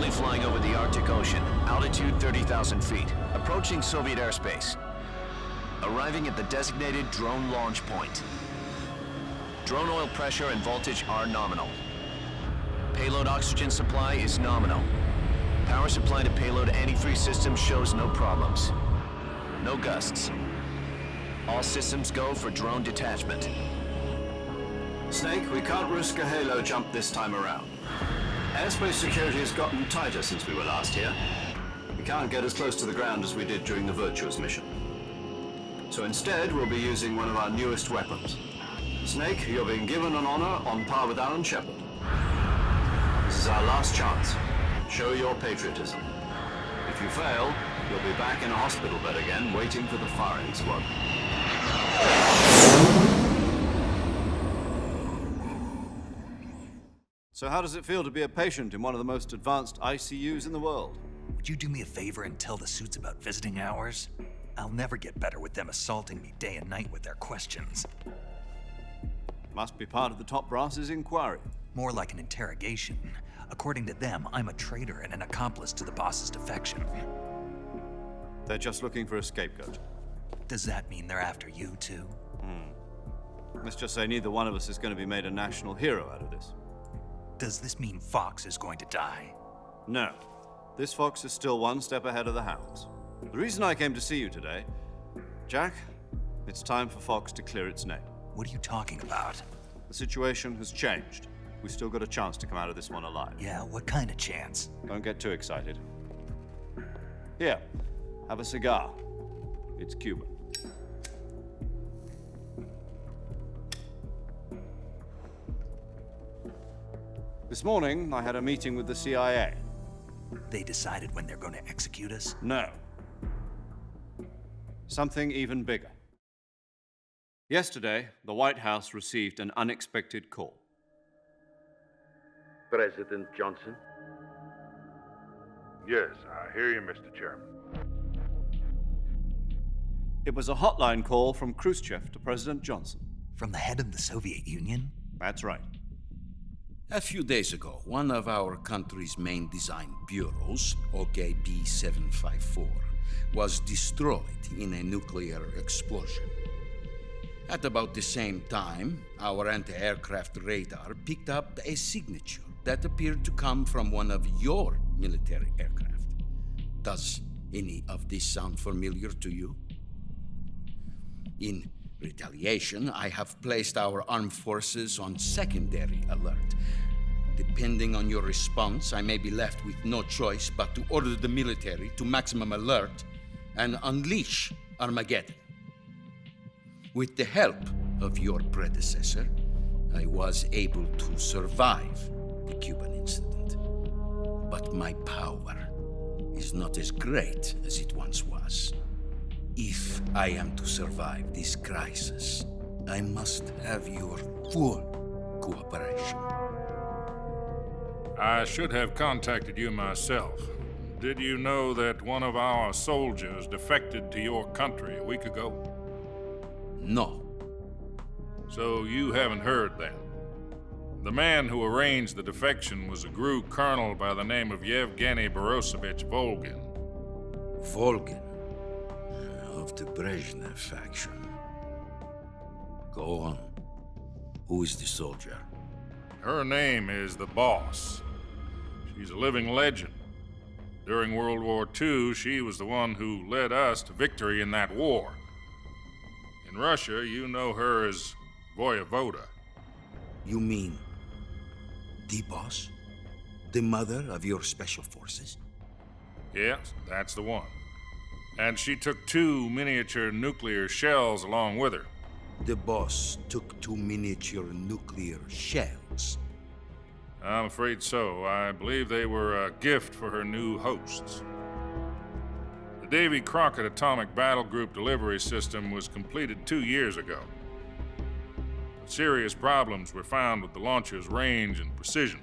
currently flying over the Arctic Ocean, altitude 30,000 feet, approaching Soviet airspace. Arriving at the designated drone launch point. Drone oil pressure and voltage are nominal. Payload oxygen supply is nominal. Power supply to payload anti-3 system shows no problems. No gusts. All systems go for drone detachment. Snake, we can't risk a halo jump this time around. Airspace security has gotten tighter since we were last here. We can't get as close to the ground as we did during the Virtuous mission. So instead, we'll be using one of our newest weapons. Snake, you're being given an honor on par with Alan Shepard. This is our last chance. Show your patriotism. If you fail, you'll be back in a hospital bed again, waiting for the firing squad. So how does it feel to be a patient in one of the most advanced ICUs in the world? Would you do me a favor and tell the suits about visiting hours? I'll never get better with them assaulting me day and night with their questions. Must be part of the top brass's inquiry. More like an interrogation. According to them, I'm a traitor and an accomplice to the boss's defection. They're just looking for a scapegoat. Does that mean they're after you, too? Let's just say neither one of us is going to be made a national hero out of this. Does this mean Fox is going to die? No. This fox is still one step ahead of the hounds. The reason I came to see you today, Jack, it's time for Fox to clear its name. What are you talking about? The situation has changed. We've still got a chance to come out of this one alive. Yeah, what kind of chance? Don't get too excited. Here, have a cigar. It's Cuban. This morning, I had a meeting with the CIA. They decided when they're going to execute us? No. Something even bigger. Yesterday, the White House received an unexpected call. President Johnson? Yes, I hear you, Mr. Chairman. It was a hotline call from Khrushchev to President Johnson. From the head of the Soviet Union? That's right. A few days ago, one of our country's main design bureaus, OKB 754, was destroyed in a nuclear explosion. At about the same time, our anti-aircraft radar picked up a signature that appeared to come from one of your military aircraft. Does any of this sound familiar to you? In retaliation, I have placed our armed forces on secondary alert. Depending on your response, I may be left with no choice but to order the military to maximum alert and unleash Armageddon. With the help of your predecessor, I was able to survive the Cuban incident. But my power is not as great as it once was. If I am to survive this crisis, I must have your full cooperation. I should have contacted you myself. Did you know that one of our soldiers defected to your country a week ago? No. So you haven't heard then. The man who arranged the defection was a GRU colonel by the name of Yevgeny Borosovich Volgin. Volgin, of the Brezhnev faction. Go on. Who is the soldier? Her name is the Boss. She's a living legend. During World War II, she was the one who led us to victory in that war. In Russia, you know her as Voyevoda. You mean the boss? The mother of your special forces? Yes, that's the one. And she took 2 miniature nuclear shells along with her. The boss took 2 miniature nuclear shells. I'm afraid so. I believe they were a gift for her new hosts. The Davy Crockett Atomic Battle Group delivery system was completed 2 years ago. Serious problems were found with the launcher's range and precision.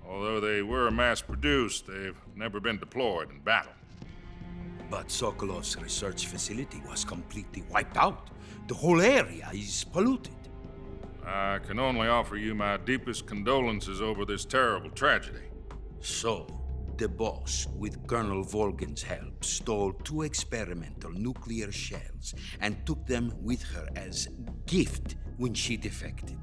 Although they were mass-produced, they've never been deployed in battle. But Sokolov's research facility was completely wiped out. The whole area is polluted. I can only offer you my deepest condolences over this terrible tragedy. So, The boss, with Colonel Volgin's help, stole 2 experimental nuclear shells and took them with her as gift when she defected.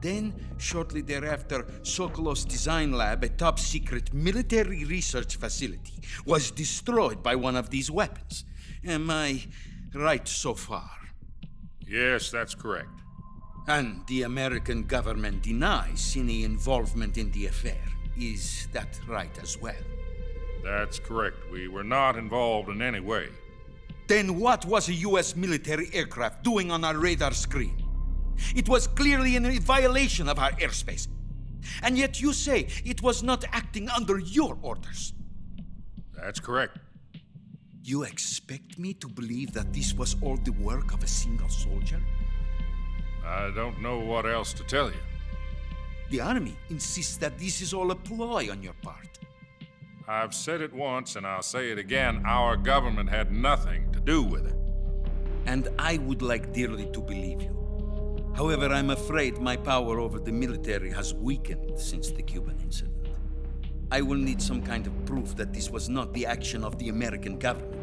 Then, shortly thereafter, Sokolov's design lab, a top-secret military research facility, was destroyed by one of these weapons. Am I right so far? Yes, that's correct. And the American government denies any involvement in the affair. Is that right as well? That's correct. We were not involved in any way. Then what was a U.S. military aircraft doing on our radar screen? It was clearly in violation of our airspace. And yet you say it was not acting under your orders. That's correct. You expect me to believe that this was all the work of a single soldier? I don't know what else to tell you. The Army insists that this is all a ploy on your part. I've said it once and I'll say it again. Our government had nothing to do with it. And I would like dearly to believe you. However, I'm afraid my power over the military has weakened since the Cuban incident. I will need some kind of proof that this was not the action of the American government.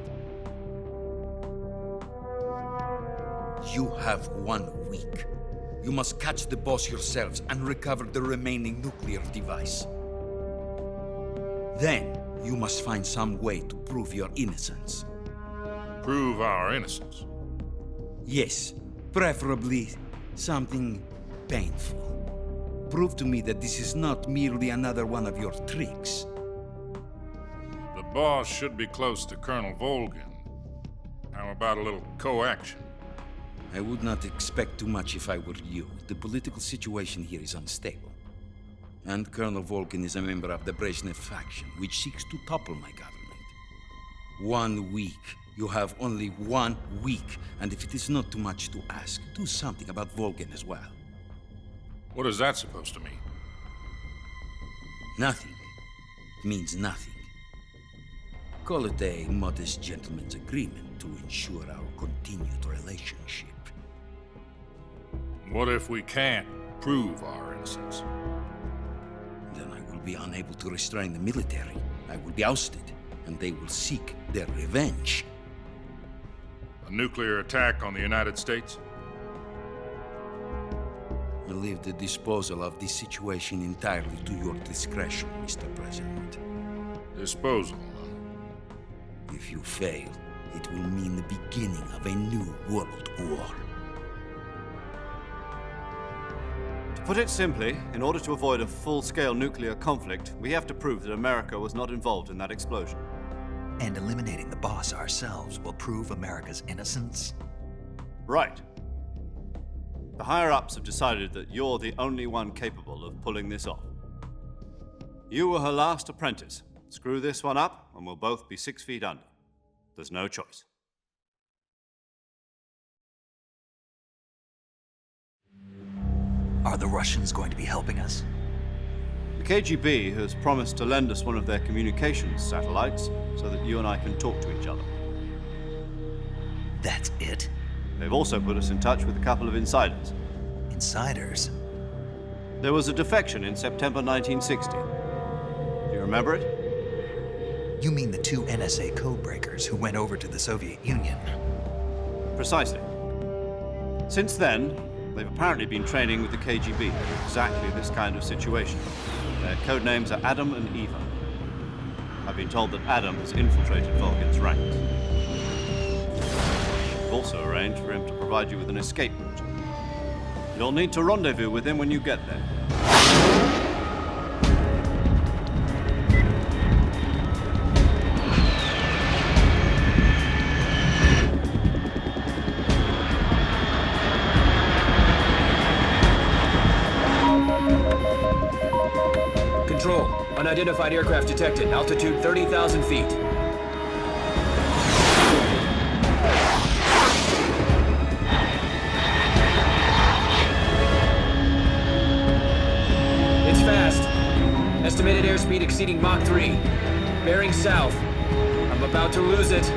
You have 1 week. You must catch the boss yourselves and recover the remaining nuclear device. Then, you must find some way to prove your innocence. Prove our innocence. Yes, preferably something painful. Prove to me that this is not merely another one of your tricks. The boss should be close to Colonel Volgin. How about a little coaction? I would not expect too much if I were you. The political situation here is unstable. And Colonel Volgin is a member of the Brezhnev faction, which seeks to topple my government. 1 week. You have only 1 week. And if it is not too much to ask, do something about Volgin as well. What is that supposed to mean? Nothing. It means nothing. Call it a modest gentleman's agreement to ensure our continued relationship. What if we can't prove our innocence? Then I will be unable to restrain the military. I will be ousted, and they will seek their revenge. A nuclear attack on the United States? I leave the disposal of this situation entirely to your discretion, Mr. President. Disposal. If you fail, it will mean the beginning of a new world war. To put it simply, in order to avoid a full-scale nuclear conflict, we have to prove that America was not involved in that explosion. And eliminating the boss ourselves will prove America's innocence? Right. The higher-ups have decided that you're the only one capable of pulling this off. You were her last apprentice. Screw this one up, and we'll both be 6 feet under. There's no choice. Are the Russians going to be helping us? The KGB has promised to lend us one of their communications satellites so that you and I can talk to each other. That's it? They've also put us in touch with a couple of insiders. Insiders? There was a defection in September 1960. Do you remember it? You mean the 2 NSA codebreakers who went over to the Soviet Union? Precisely. Since then, they've apparently been training with the KGB for exactly this kind of situation. Their code names are Adam and Eva. I've been told that Adam has infiltrated Volgin's ranks. We've also arranged for him to provide you with an escape route. You'll need to rendezvous with him when you get there. Control. Unidentified aircraft detected. Altitude 30,000 feet. It's fast. Estimated airspeed exceeding Mach 3. Bearing south. I'm about to lose it.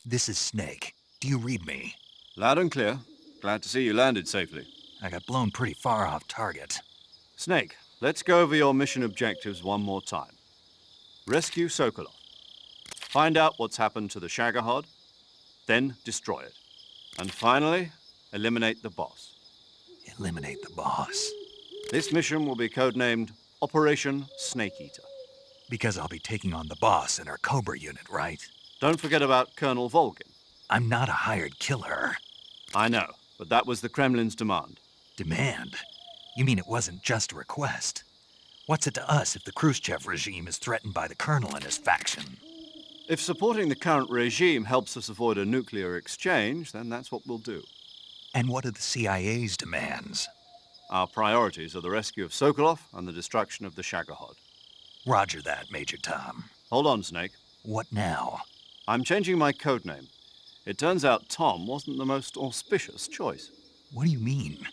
This is Snake. Do you read me? Loud and clear. Glad to see you landed safely. I got blown pretty far off target. Snake, let's go over your mission objectives one more time. Rescue Sokolov. Find out what's happened to the Shagohod, then destroy it. And finally, eliminate the boss. Eliminate the boss. This mission will be codenamed Operation Snake Eater. Because I'll be taking on the boss in our Cobra unit, right? Don't forget about Colonel Volgin. I'm not a hired killer. I know, but that was the Kremlin's demand. Demand? You mean it wasn't just a request? What's it to us if the Khrushchev regime is threatened by the Colonel and his faction? If supporting the current regime helps us avoid a nuclear exchange, then that's what we'll do. And what are the CIA's demands? Our priorities are the rescue of Sokolov and the destruction of the Shagohod. Roger that, Major Tom. Hold on, Snake. What now? I'm changing my codename. It turns out Tom wasn't the most auspicious choice. What do you mean?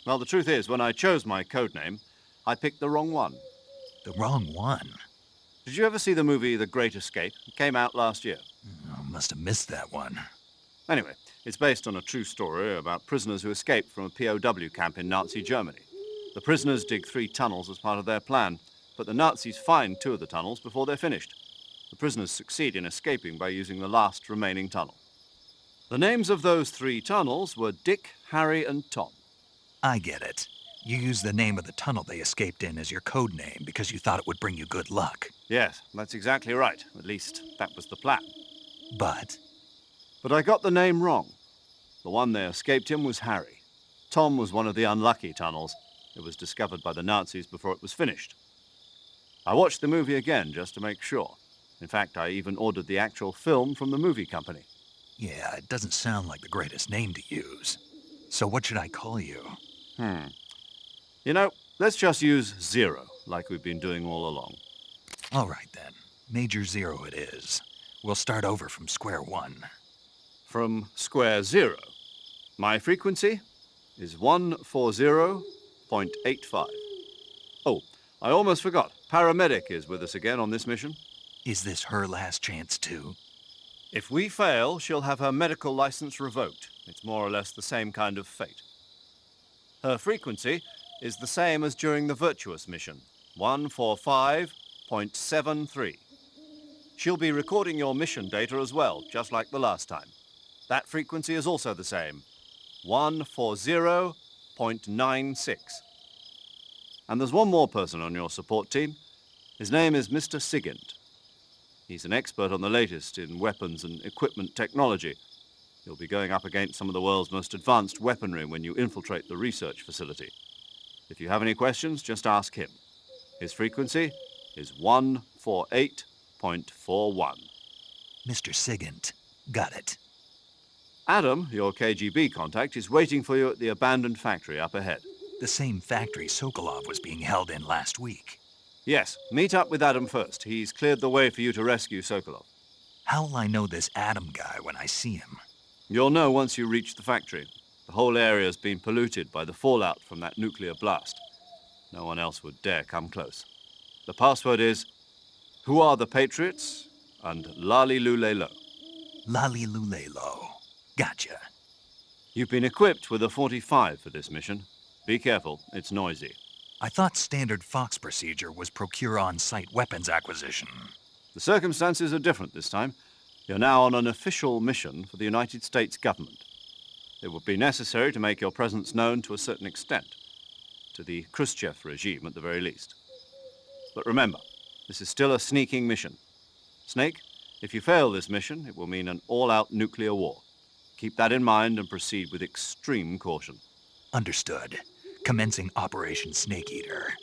Well, the truth is, when I chose my codename, I picked the wrong one. The wrong one? Did you ever see the movie The Great Escape? It came out last year. I must have missed that one. Anyway, it's based on a true story about prisoners who escaped from a POW camp in Nazi Germany. The prisoners dig 3 tunnels as part of their plan, but the Nazis find 2 of the tunnels before they're finished. The prisoners succeed in escaping by using the last remaining tunnel. The names of those 3 tunnels were Dick, Harry, and Tom. I get it. You used the name of the tunnel they escaped in as your code name because you thought it would bring you good luck. Yes, that's exactly right. At least, that was the plan. But But I got the name wrong. The one they escaped in was Harry. Tom was one of the unlucky tunnels. It was discovered by the Nazis before it was finished. I watched the movie again just to make sure. In fact, I even ordered the actual film from the movie company. yeah, it doesn't sound like the greatest name to use. So what should I call you? You know, let's just use Zero, like we've been doing all along. All right then. Major Zero it is. We'll start over from square one. From square 0. My frequency is 140.85. Oh, I almost forgot. Paramedic is with us again on this mission. Is this her last chance too? If we fail, she'll have her medical license revoked. It's more or less the same kind of fate. Her frequency is the same as during the Virtuous mission, 145.73. She'll be recording your mission data as well, just like the last time. That frequency is also the same, 140.96. And there's one more person on your support team. His name is Mr. Sigint. He's an expert on the latest in weapons and equipment technology. You'll be going up against some of the world's most advanced weaponry when you infiltrate the research facility. If you have any questions, just ask him. His frequency is 148.41. Mr. Sigint. Got it. Adam, your KGB contact, is waiting for you at the abandoned factory up ahead. The same factory Sokolov was being held in last week. Yes, meet up with Adam first. He's cleared the way for you to rescue Sokolov. How will I know this Adam guy when I see him? You'll know once you reach the factory. The whole area's been polluted by the fallout from that nuclear blast. No one else would dare come close. The password is, "Who are the Patriots?" and "Lali Lulelo." Lali Lulelo. Gotcha. You've been equipped with a 45 for this mission. Be careful, it's noisy. I thought standard Fox procedure was procure on-site weapons acquisition. The circumstances are different this time. You're now on an official mission for the United States government. It would be necessary to make your presence known to a certain extent, to the Khrushchev regime at the very least. But remember, this is still a sneaking mission. Snake, if you fail this mission, it will mean an all-out nuclear war. Keep that in mind and proceed with extreme caution. Understood. Commencing Operation Snake Eater.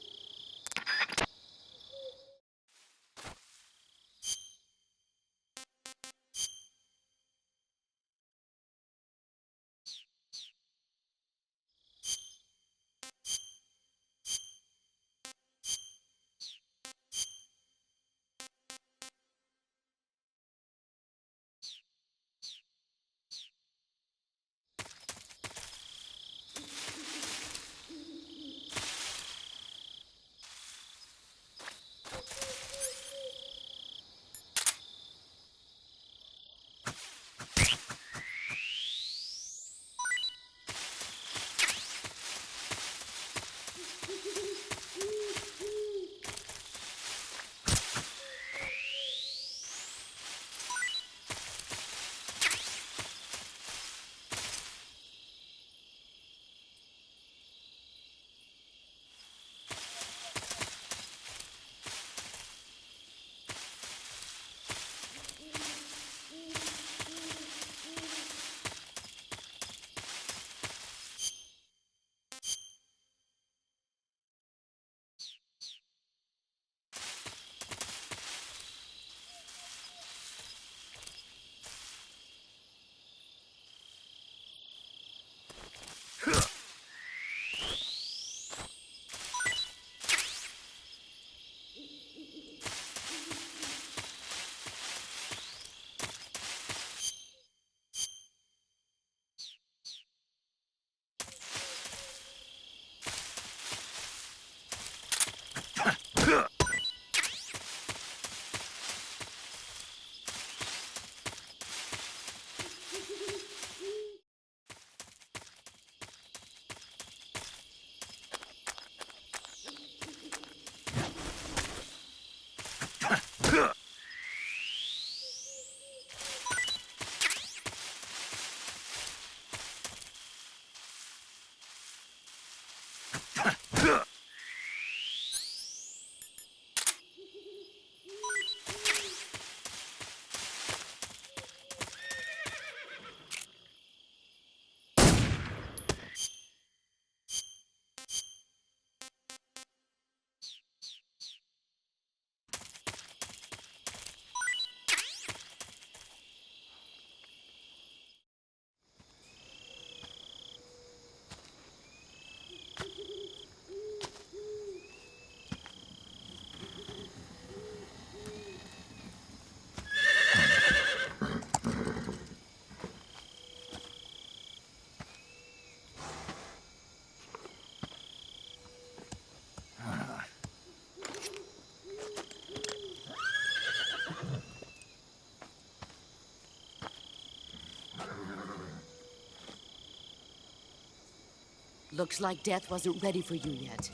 Looks like death wasn't ready for you yet.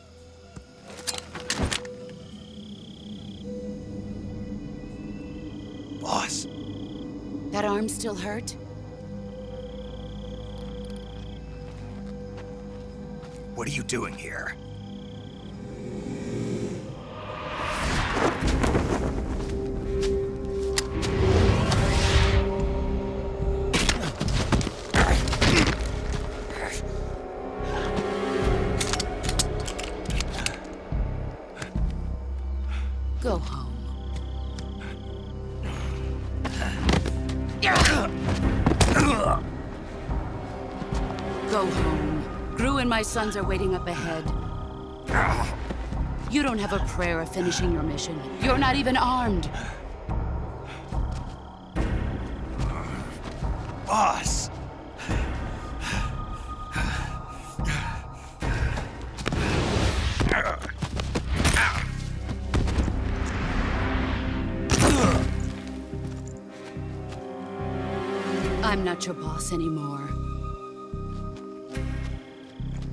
Boss, That arm still hurt? what are you doing here? Go home. Go home. Gru and my sons are waiting up ahead. You don't have a prayer of finishing your mission. You're not even armed. Boss! I'm not your boss anymore.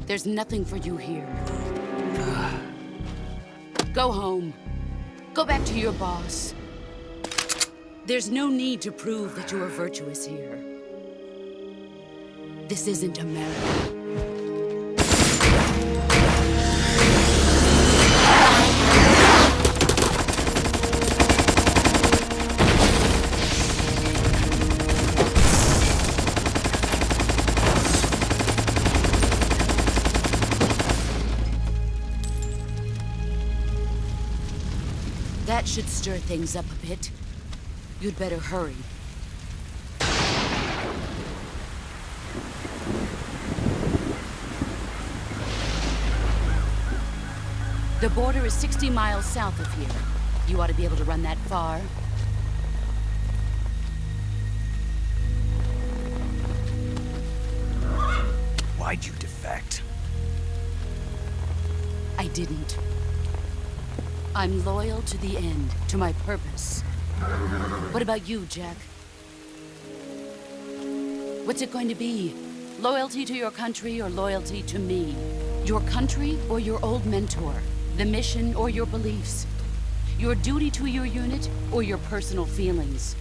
There's nothing for you here. Go home. Go back to your boss. There's no need to prove that you are virtuous here. This isn't America. That should stir things up a bit. You'd better hurry. The border is 60 miles south of here. You ought to be able to run that far. Why'd you defect? I didn't. I'm loyal to the end, to my purpose. What about you, Jack? What's it going to be? Loyalty to your country or loyalty to me? Your country or your old mentor? The mission or your beliefs? Your duty to your unit or your personal feelings?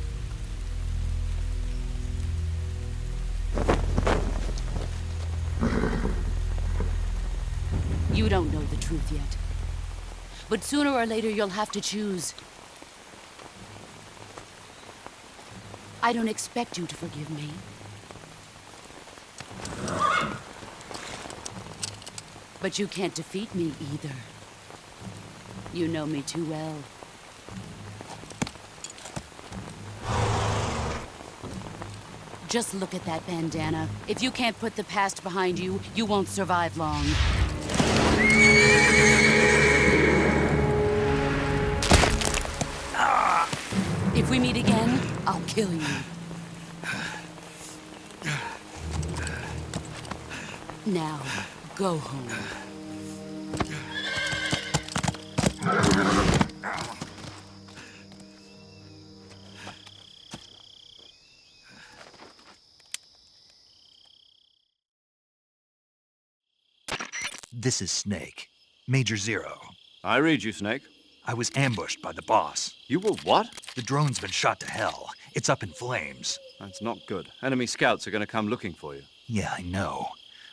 You don't know the truth yet. But sooner or later, you'll have to choose. I don't expect you to forgive me. But you can't defeat me either. You know me too well. Just look at that bandana. If you can't put the past behind you, you won't survive long. If we meet again, I'll kill you. Now, go home. This is Snake. Major Zero. I read you, Snake. I was ambushed by the boss. You were what? The drone's been shot to hell. It's up in flames. That's not good. Enemy scouts are going to come looking for you. Yeah, I know.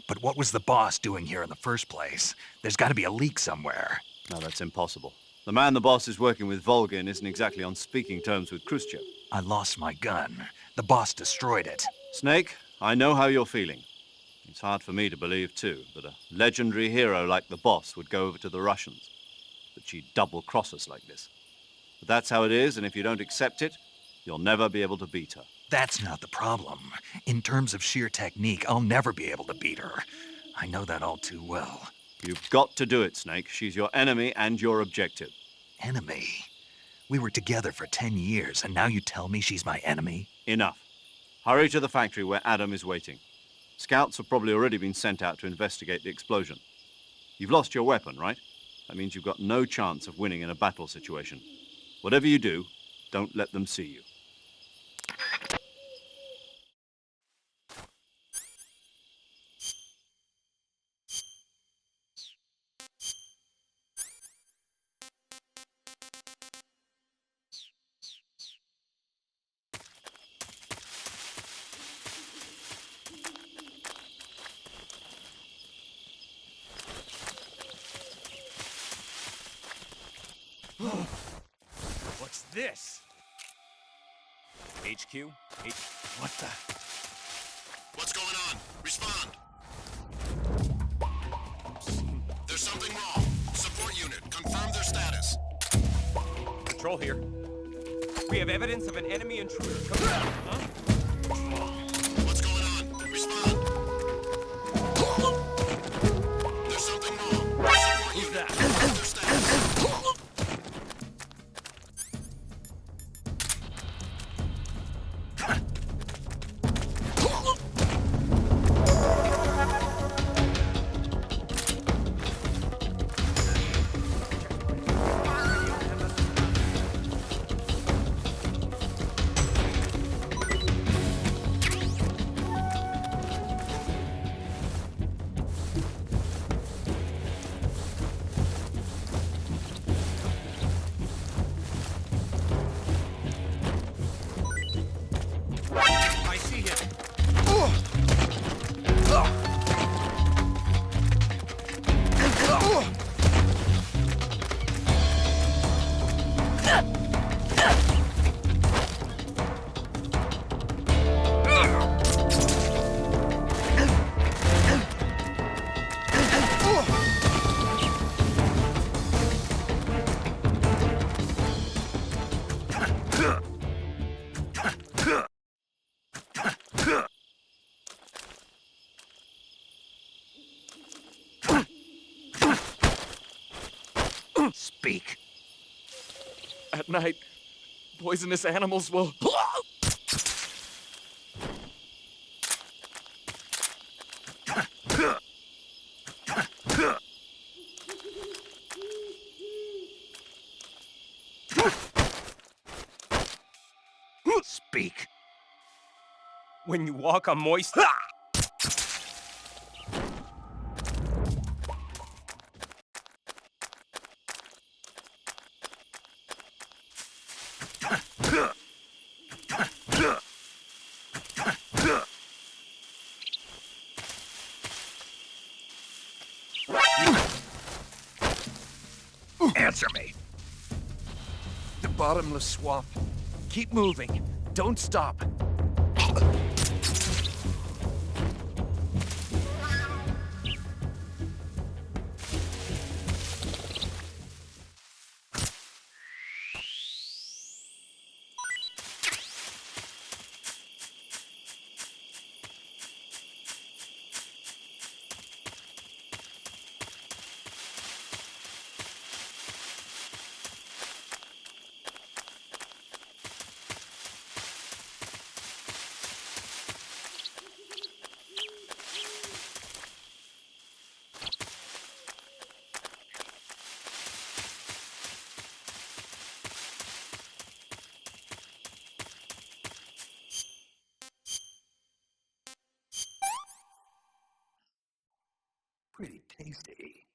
But what was the boss doing here in the first place? There's got to be a leak somewhere. No, that's impossible. The man the boss is working with, Volgin, isn't exactly on speaking terms with Khrushchev. I lost my gun. The boss destroyed it. Snake, I know how you're feeling. It's hard for me to believe, too, that a legendary hero like the boss would go over to the Russians. That she'd double-cross us like this. But that's how it is, and if you don't accept it, you'll never be able to beat her. That's not the problem. In terms of sheer technique, I'll never be able to beat her. I know that all too well. You've got to do it, Snake. She's your enemy and your objective. Enemy? We were together for 10 years, and now you tell me she's my enemy? Enough. Hurry to the factory where Adam is waiting. Scouts have probably already been sent out to investigate the explosion. You've lost your weapon, right? That means you've got no chance of winning in a battle situation. Whatever you do, don't let them see you. What's this? HQ? What the? What's going on? Respond! There's something wrong. Support unit, confirm their status. Patrol here. We have evidence of an enemy intruder. Huh? What's going on? Respond! There's something wrong. Support Who's unit, that? confirm their status. I see him. Speak. At night, poisonous animals will... Speak. When you walk on moist... Answer me. The bottomless swamp. Keep moving. Don't stop. Pretty tasty.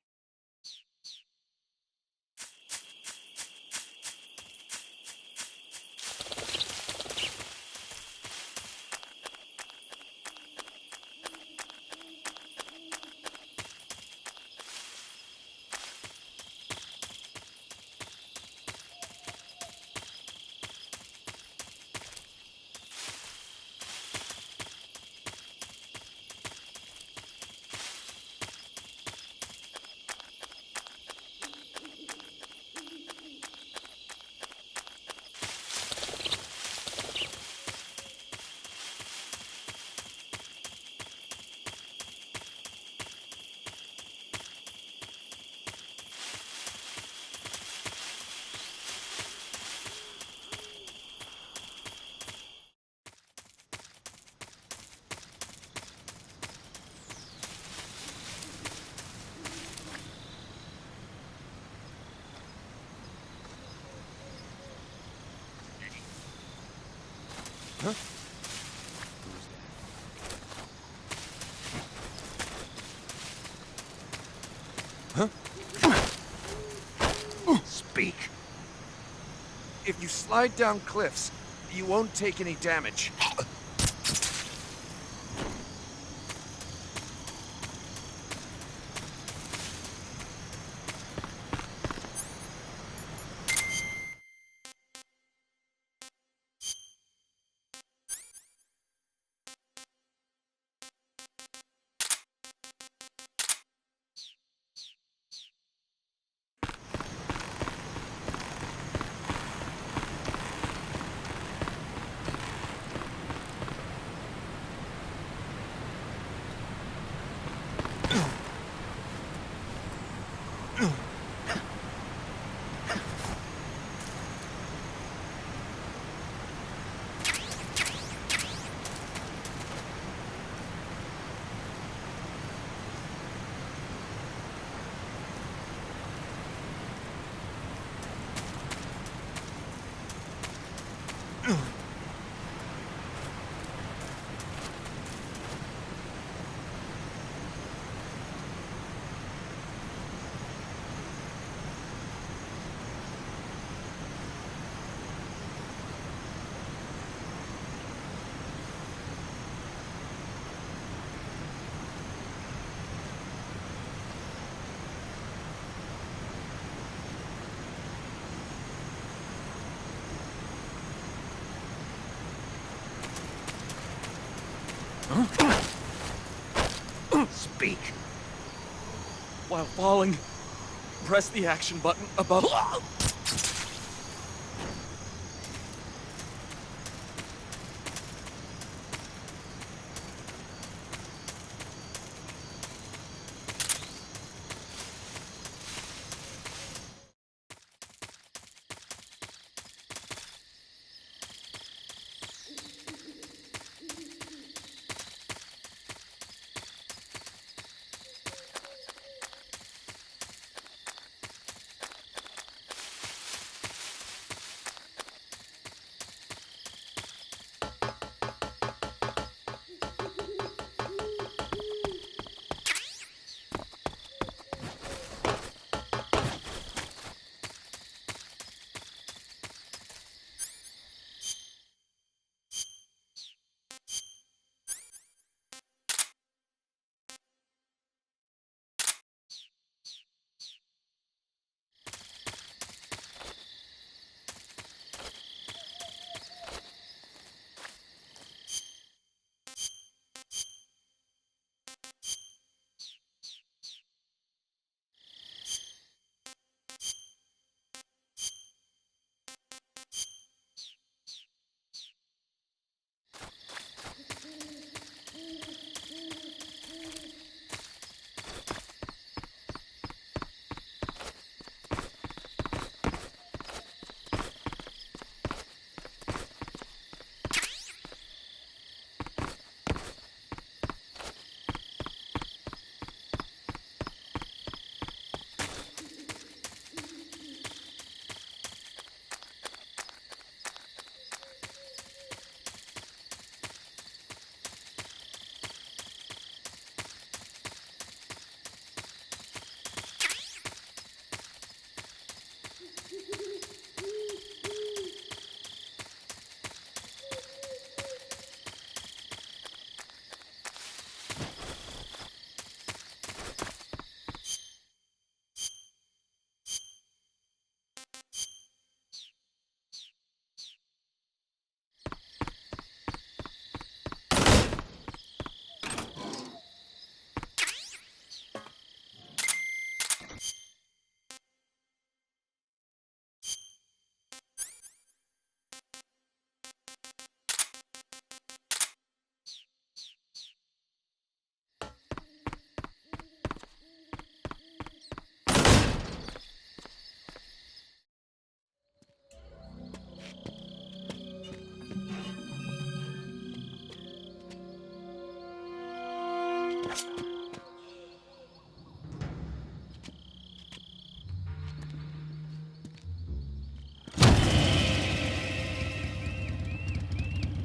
Speak. If you slide down cliffs, you won't take any damage. Speak. While falling, press the action button above.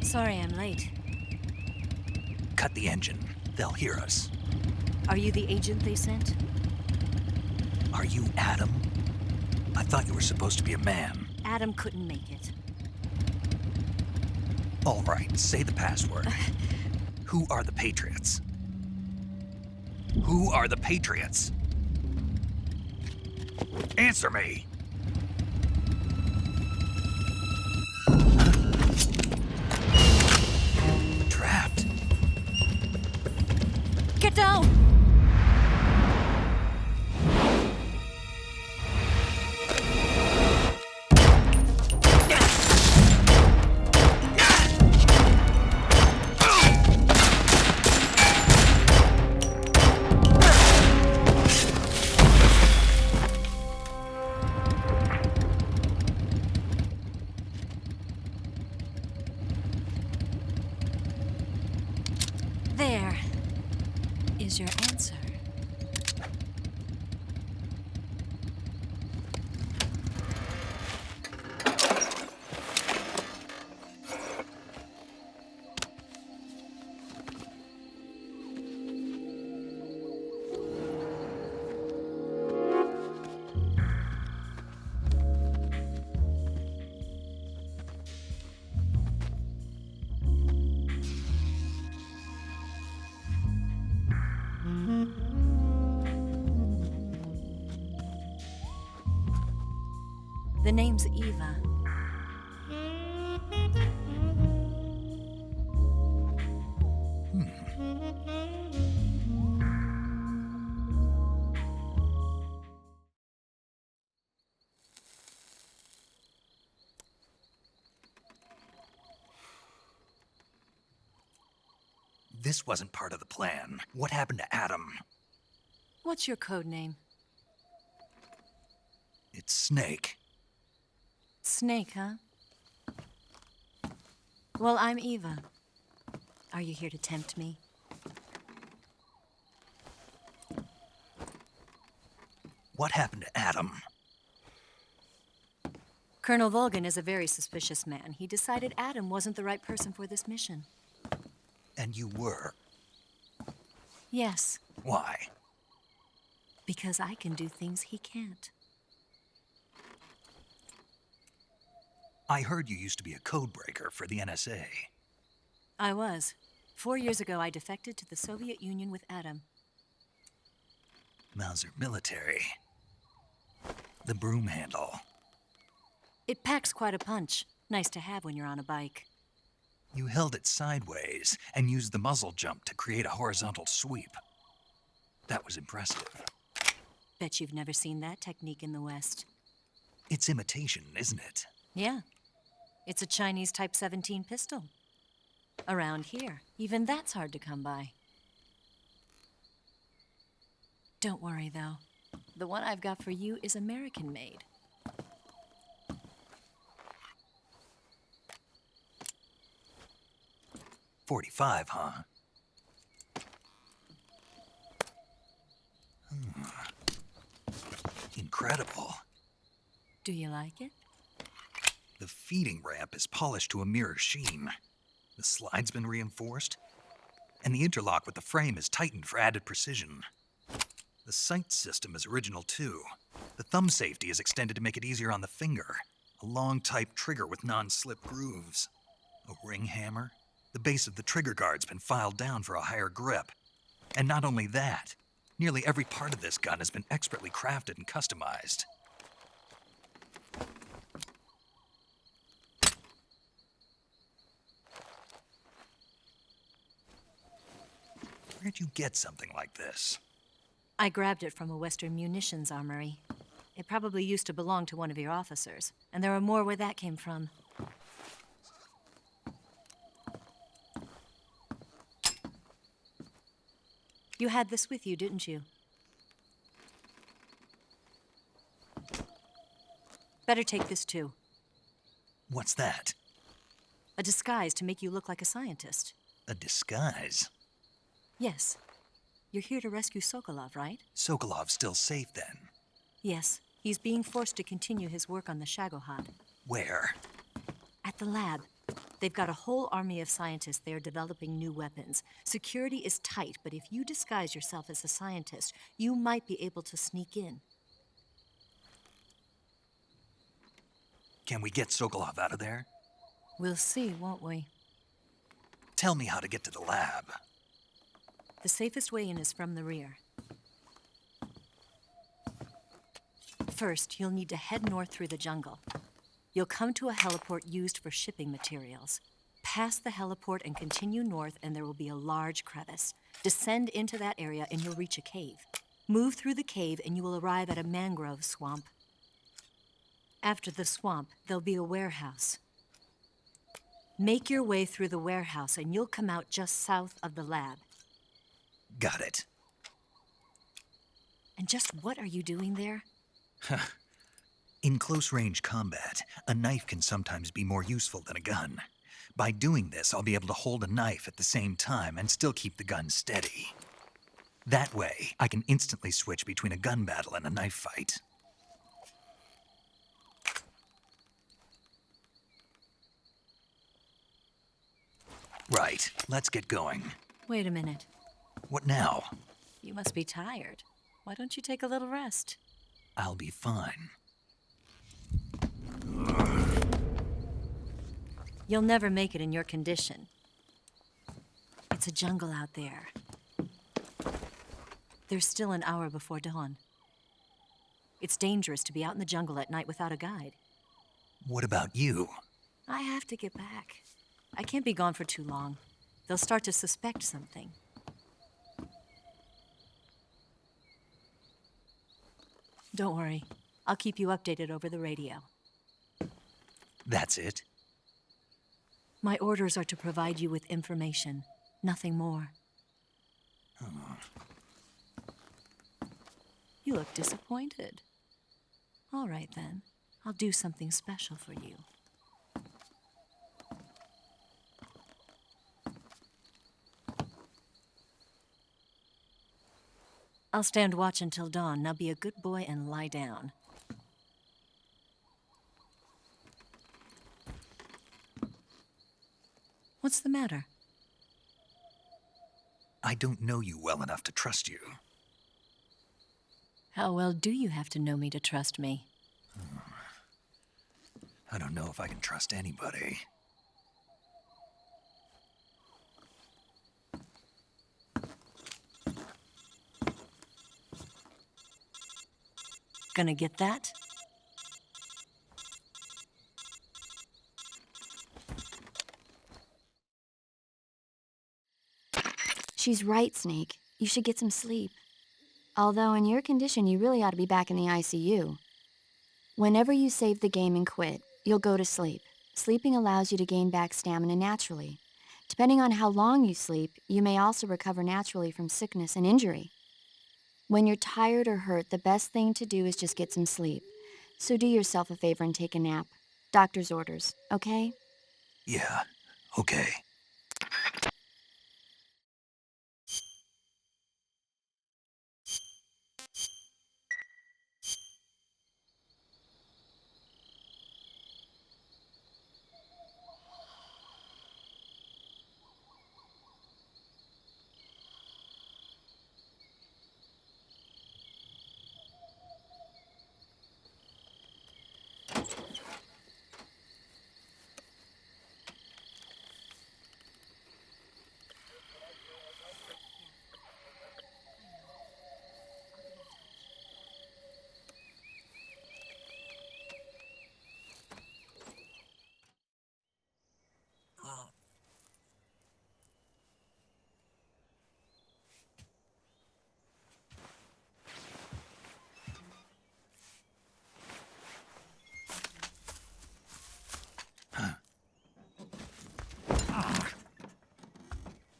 Sorry I'm late. Cut the engine. They'll hear us. Are you the agent they sent? Are you Adam? I thought you were supposed to be a man. Adam couldn't make it. All right, say the password. Who are the Patriots? Who are the Patriots? Answer me! Trapped. Get down! There is your answer. The name's Eva. This wasn't part of the plan. What happened to Adam? What's your code name? It's Snake. Snake, huh? Well, I'm Eva. Are you here to tempt me? What happened to Adam? Colonel Volgan is a very suspicious man. He decided Adam wasn't the right person for this mission. And you were. Yes, Why? because I can do things he can't. I heard you used to be a codebreaker for the NSA. I was. 4 years ago, I defected to the Soviet Union with Adam. Mauser military. The broom handle. It packs quite a punch. Nice to have when you're on a bike. You held it sideways and used the muzzle jump to create a horizontal sweep. That was impressive. Bet you've never seen that technique in the West. It's imitation, isn't it? Yeah. It's a Chinese Type 17 pistol. Around here, even that's hard to come by. Don't worry, though. The one I've got for you is American-made. .45, huh? Incredible. Do you like it? The feeding ramp is polished to a mirror sheen. The slide's been reinforced, and the interlock with the frame is tightened for added precision. The sight system is original too. The thumb safety is extended to make it easier on the finger. A long type trigger with non-slip grooves. A ring hammer. The base of the trigger guard's been filed down for a higher grip. And not only that, nearly every part of this gun has been expertly crafted and customized. Where'd you get something like this? I grabbed it from a Western munitions armory. It probably used to belong to one of your officers, and there are more where that came from. You had this with you, didn't you? Better take this too. What's that? A disguise to make you look like a scientist. A disguise? Yes. You're here to rescue Sokolov, right? Sokolov's still safe then? Yes. He's being forced to continue his work on the Shagohod. Where? At the lab. They've got a whole army of scientists there developing new weapons. Security is tight, but if you disguise yourself as a scientist, you might be able to sneak in. Can we get Sokolov out of there? We'll see, won't we? Tell me how to get to the lab. The safest way in is from the rear. First, you'll need to head north through the jungle. You'll come to a heliport used for shipping materials. Pass the heliport and continue north, and there will be a large crevice. Descend into that area, and you'll reach a cave. Move through the cave, and you will arrive at a mangrove swamp. After the swamp, there'll be a warehouse. Make your way through the warehouse, and you'll come out just south of the lab. Got it. And just what are you doing there? In close-range combat, a knife can sometimes be more useful than a gun. By doing this, I'll be able to hold a knife at the same time and still keep the gun steady. That way, I can instantly switch between a gun battle and a knife fight. Right, let's get going. Wait a minute. What now? You must be tired. Why don't you take a little rest? I'll be fine. You'll never make it in your condition. It's a jungle out there. There's still an hour before dawn. It's dangerous to be out in the jungle at night without a guide. What about you? I have to get back. I can't be gone for too long. They'll start to suspect something. Don't worry. I'll keep you updated over the radio. That's it? My orders are to provide you with information, nothing more. You look disappointed. All right, then. I'll do something special for you. I'll stand watch until dawn. Now be a good boy and lie down. What's the matter? I don't know you well enough to trust you. How well do you have to know me to trust me? I don't know if I can trust anybody. Gonna get that? She's right, Snake. You should get some sleep. Although in your condition, you really ought to be back in the ICU. Whenever you save the game and quit, you'll go to sleep. Sleeping allows you to gain back stamina naturally. Depending on how long you sleep, you may also recover naturally from sickness and injury. When you're tired or hurt, the best thing to do is just get some sleep. So do yourself a favor and take a nap. Doctor's orders, okay? Yeah, okay.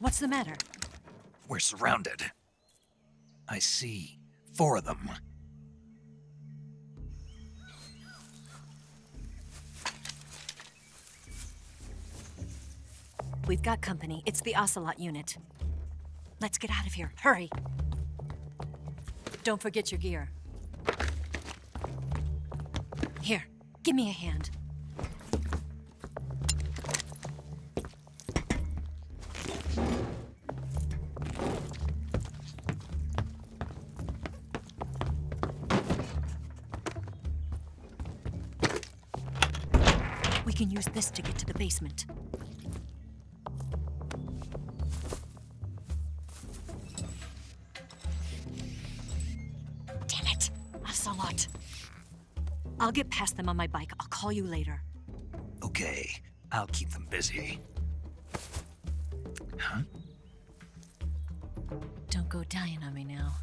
What's the matter? We're surrounded. I see 4 of them. We've got company. It's the Ocelot unit. Let's get out of here. Hurry! Don't forget your gear. Here, give me a hand. We can use this to get to the basement. Damn it! Ocelot. I'll get past them on my bike. I'll call you later. Okay, I'll keep them busy. Huh? Don't go dying on me now.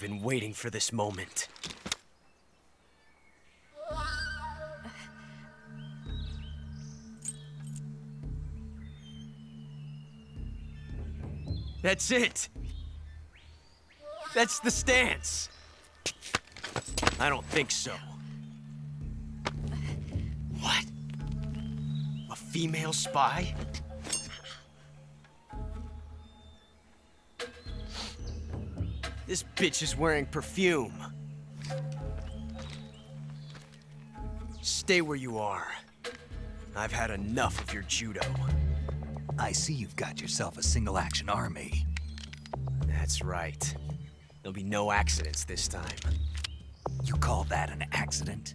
been waiting for this moment. That's it! That's the stance! I don't think so. What? A female spy? This bitch is wearing perfume. Stay where you are. I've had enough of your judo. I see you've got yourself a single-action army. That's right. There'll be no accidents this time. You call that an accident?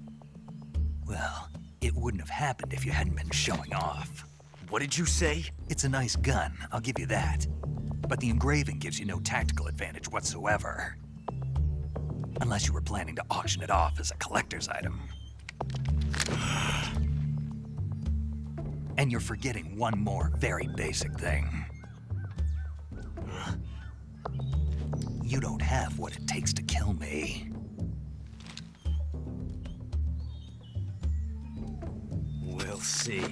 Well, it wouldn't have happened if you hadn't been showing off. What did you say? It's a nice gun, I'll give you that. But the engraving gives you no tactical advantage whatsoever. Unless you were planning to auction it off as a collector's item. And you're forgetting one more very basic thing. You don't have what it takes to kill me. We'll see.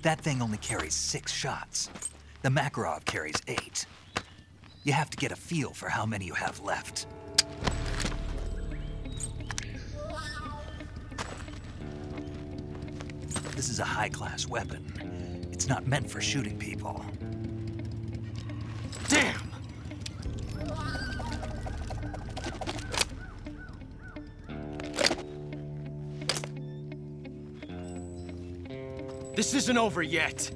That thing only carries 6 shots. The Makarov carries 8. You have to get a feel for how many you have left. This is a high-class weapon. It's not meant for shooting people. Damn! This isn't over yet.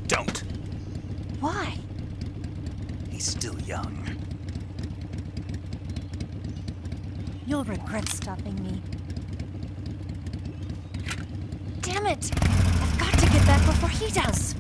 Don't. Why? He's still young. You'll regret stopping me. Damn it! I've got to get back before he does.